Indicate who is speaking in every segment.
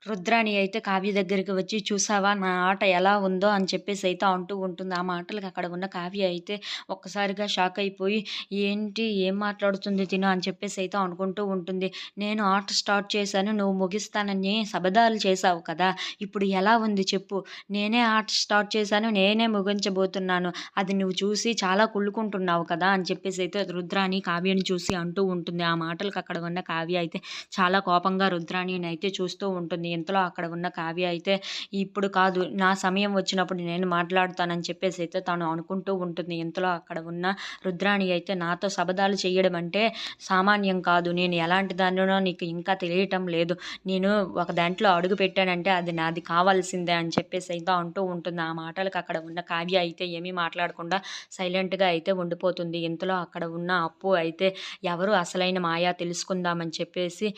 Speaker 1: రుద్రాణి అయితే కావ్య దగ్గరికి వచ్చి, "చూసావా నా ఆట ఎలా ఉందో" అని చెప్పేసైతే అంటూ ఉంటుంది. ఆ మాటలకి అక్కడ ఉన్న కావ్య అయితే ఒక్కసారిగా షాక్ అయిపోయి, "ఏంటి ఏం మాట్లాడుతుంది తిను" అని చెప్పేసైతే అనుకుంటూ ఉంటుంది. "నేను ఆట స్టార్ట్ చేశాను. నువ్వు ముగిస్తానని శబదాలు చేశావు కదా! ఇప్పుడు ఎలా ఉంది చెప్పు? నేనే ఆట స్టార్ట్ చేశాను. నేనే ముగించబోతున్నాను. అది నువ్వు చూసి చాలా కుళ్ళుకుంటున్నావు కదా!" అని చెప్పేసైతే రుద్రాణి కావ్యని చూసి అంటూ ఉంటుంది. ఆ మాటలకి అక్కడ ఉన్న కావ్య అయితే చాలా కోపంగా రుద్రాణిని అయితే చూస్తూ ఉంటుంది. ఇంతలో అక్కడ ఉన్న కావ్య అయితే, ఇప్పుడు కాదు నా సమయం వచ్చినప్పుడు నేను మాట్లాడుతానని చెప్పేసైతే తను అనుకుంటూ ఉంటుంది. ఇంతలో అక్కడ ఉన్న రుద్రాణి అయితే, నాతో శబదాలు చేయడం అంటే సామాన్యం కాదు. నేను ఎలాంటి దాన్నో నీకు ఇంకా తెలియటం లేదు. నేను ఒక దాంట్లో అడుగు పెట్టానంటే అది నాది కావాల్సిందే అని చెప్పేసైతే అంటూ ఉంటుంది. ఆ మాటలకు అక్కడ ఉన్న కావ్య అయితే ఏమీ మాట్లాడకుండా సైలెంట్‌గా అయితే ఉండిపోతుంది. ఇంతలో అక్కడ ఉన్న అప్పు అయితే ఎవరు అసలైన మాయ తెలుసుకుందామని చెప్పేసి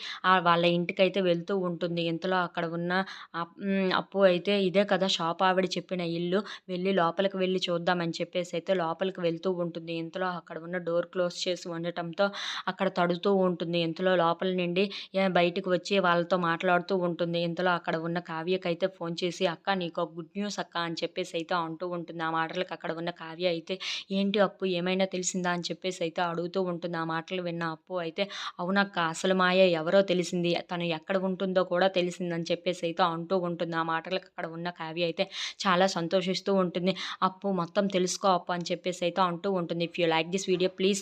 Speaker 1: వాళ్ళ ఇంటికైతే వెళ్తూ ఉంటుంది. ఇంతలో అక్కడ ఉన్న అప్పు అయితే, "ఇదే కదా షాప్ ఆవిడ చెప్పిన ఇల్లు. వెళ్లి లోపలికి వెళ్లి చూద్దామని" చెప్పేసైతే లోపలికి వెళ్తూ ఉంటుంది. ఇంతలో అక్కడ ఉన్న డోర్ క్లోజ్ చేసి ఉండటంతో అక్కడ తడుతూ ఉంటుంది. ఇంతలో లోపల నుండి బయటికి వచ్చి వాళ్ళతో మాట్లాడుతూ ఉంటుంది. ఇంతలో అక్కడ ఉన్న కావ్యకైతే ఫోన్ చేసి, "అక్క నీకో గుడ్ న్యూస్ అక్క" అని చెప్పేసైతే అంటూ ఉంటుంది. ఆ మాటలకి అక్కడ ఉన్న కావ్య అయితే, "ఏంటి అప్పు ఏమైనా తెలిసిందా?" అని చెప్పేసైతే అడుగుతూ ఉంటుంది. ఆ మాటలు విన్న అప్పు అయితే, "అవునక్క అసలు మాయ ఎవరో తెలిసింది. తను ఎక్కడ ఉంటుందో కూడా తెలిసిందని" చెప్పేసైతే అంటూ ఉంటుంది. ఆ మాటలకి అక్కడ ఉన్న కావ్య అయితే చాలా సంతోషిస్తూ ఉంటుంది. "అప్పు మొత్తం తెలుసుకో అప్పు" అని చెప్పేసైతే అంటూ ఉంటుంది. If you like this video please